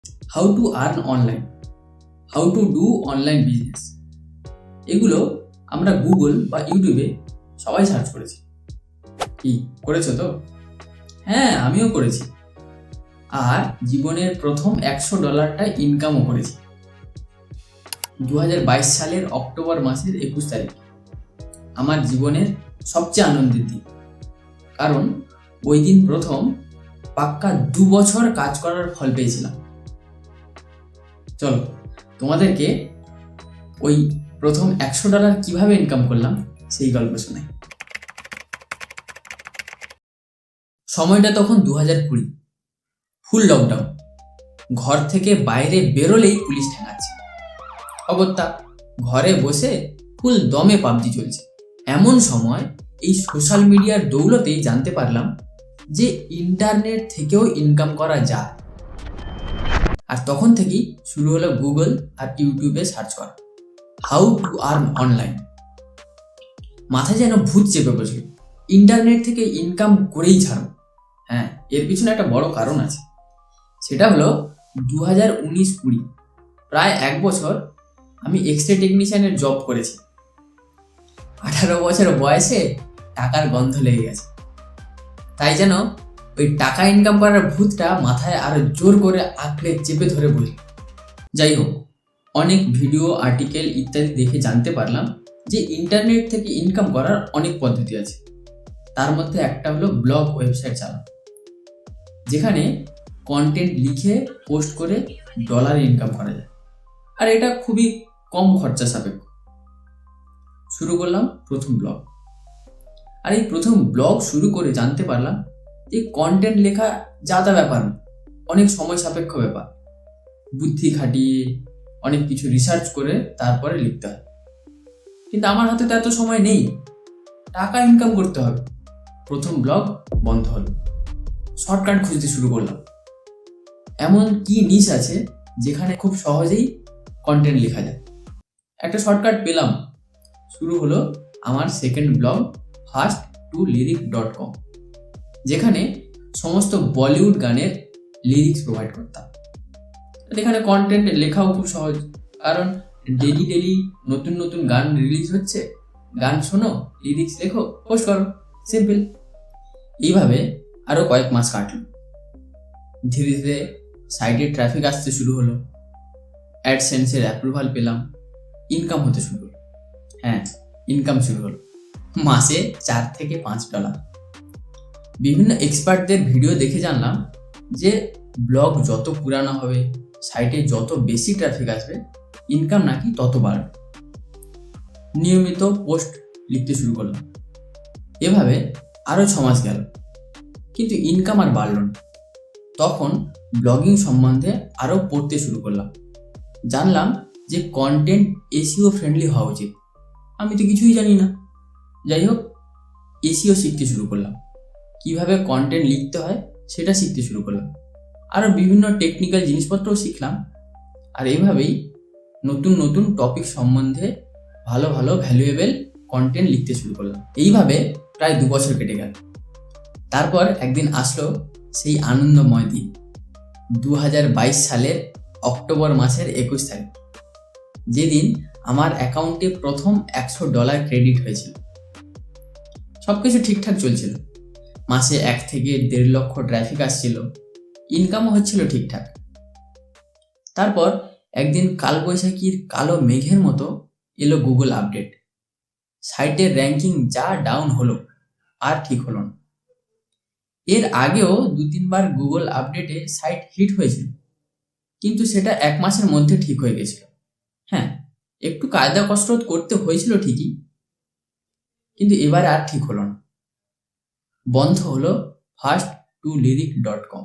How to earn online, how to do online business, এগুলো আমরা Google বা ইউটিউবে সবাই সার্চ করেছি। কি করেছো তো? হ্যাঁ, আমিও করেছি। আর জীবনের প্রথম $100টা ইনকামও করেছি 2022 সালের অক্টোবর মাসের 21 তারিখ। আমার জীবনের সবচেয়ে আনন্দের দিন, কারণ ওই দিন প্রথম পাক্কা 2 বছর কাজ করার ফল পেয়েছিলাম। চলো তোমাদেরকে ওই প্রথম $100 কিভাবে ইনকাম করলাম সেই গল্প শোনাই। সময়টা তখন 2020, ফুল লকডাউন। ঘর থেকে বাইরে বেরোলেই পুলিশ ঠেঙাচ্ছে। অগত্যা ঘরে বসে ফুল দমে পাবজি চলছে। এমন সময় এই সোশ্যাল মিডিয়ার দৌলতেই জানতে পারলাম যে ইন্টারনেট থেকেও ইনকাম করা যায়। আর তখন থেকেই শুরু হলো গুগল আর ইউটিউবে সার্চ করা হাউ টু আর্ন অনলাইন। মাথায় যেন ভূত চেপে বসল, ইন্টারনেট থেকে ইনকাম করেই ছাড়ো। হ্যাঁ, এর পিছনে একটা বড় কারণ আছে। সেটা হলো 2019-20, প্রায় 1 বছর আমি এক্সরে টেকনিশিয়ানের জব করেছি। 18 বছর বয়সে টাকার গন্ধ লেগে গেছে। তাই যেন ওই টাকা ইনকাম করার ভূতটা মাথায় আরো জোর করে আঁকড়ে চেপে ধরে বলি। যাই হোক, অনেক ভিডিও, আর্টিকেল ইত্যাদি দেখে জানতে পারলাম যে ইন্টারনেট থেকে ইনকাম করার অনেক পদ্ধতি আছে। তার মধ্যে একটা হলো ব্লগ ওয়েবসাইট চালানো, যেখানে কন্টেন্ট লিখে পোস্ট করে ডলার ইনকাম করা যায়। আর এটা খুবই কম খরচা সাপেক্ষ। শুরু করলাম প্রথম ব্লগ। আর এই প্রথম ব্লগ শুরু করে জানতে পারলাম যে কন্টেন্ট লেখা যা তা ব্যাপার না, অনেক সময় সাপেক্ষ ব্যাপার। বুদ্ধি খাটিয়ে অনেক কিছু রিসার্চ করে তারপরে লিখতে হয়। কিন্তু আমার হাতে তো এত সময় নেই, টাকা ইনকাম করতে হবে। প্রথম ব্লগ বন্ধ হলো, শর্টকাট খুঁজতে শুরু করলাম। এমন কি নিশ আছে যেখানে খুব সহজেই কন্টেন্ট লেখা যায়। একটা শর্টকাট পেলাম। শুরু হলো আমার সেকেন্ড ব্লগ fast2lyric.com, যেখানে সমস্ত বলিউড গানের লিরিক্স প্রোভাইড করতাম। এখানে কন্টেন্ট লেখাও খুব সহজ, কারণ ডেলি ডেলি নতুন নতুন গান রিলিজ হচ্ছে। গান শোনো, লিরিক্স লেখো, পোস্ট করো, সিম্পল। এইভাবে আরো কয়েক মাস কাটলো। ধীরে ধীরে সাইটে ট্রাফিক আসতে শুরু হলো, অ্যাডসেন্সের অ্যাপ্রুভাল পেলাম, ইনকাম হতে শুরু হলো। হ্যাঁ, ইনকাম শুরু হলো মাসে $4 থেকে $5। বিভিন্ন এক্সপার্টদের ভিডিও দেখে জানলাম যে ব্লগ যত পুরানো হবে, সাইটে যত বেশি ট্রাফিক আসবে, ইনকাম নাকি তত বাড়বে। নিয়মিত পোস্ট লিখতে শুরু করলাম। এভাবে আরো 6 মাস গেল, কিন্তু ইনকাম আর বাড়ল না। তখন ব্লগিং সম্বন্ধে আরো পড়তে শুরু করলাম। জানলাম যে কন্টেন্ট এসইও ফ্রেন্ডলি হওয়া উচিত। আমি তো কিছুই জানি না। যাই হোক, এসইও শিখতে শুরু করলাম। কিভাবে কন্টেন্ট লিখতে হয় সেটা শিখতে শুরু করলাম। আরো বিভিন্ন টেকনিক্যাল জিনিসপত্রও শিখলাম। আর এইভাবেই নতুন নতুন টপিক সম্বন্ধে ভালো ভালো ভ্যালুয়েবল কন্টেন্ট লিখতে শুরু করলাম। এইভাবে প্রায় 2 বছর কেটে গেল। তারপর একদিন আসলো সেই আনন্দময় দিন, 2022 সালের অক্টোবর মাসের 21 তারিখ, যেদিন আমার অ্যাকাউন্টে প্রথম $100 ক্রেডিট হয়েছিল। সবকিছু ঠিকঠাক চলছিল। মাসে 1 থেকে 1.5 লক্ষ ট্রাফিক আসছিল, ইনকামও হচ্ছিল ঠিকঠাক। তারপর একদিন কালবৈশাখীর কালো মেঘের মতো এলো গুগল আপডেট। সাইটের র্যাঙ্কিং যা ডাউন হলো, আর ঠিক হলো না। এর আগেও 2-3 বার গুগল আপডেটে সাইট হিট হয়েছিল, কিন্তু সেটা 1 মাসের মধ্যে ঠিক হয়ে গেছিল। হ্যাঁ, একটু কায়দা কসরত করতে হয়েছিল ঠিকই, কিন্তু এবারে আর ঠিক হলো না। বন্ধ হলো fast2lyric.com।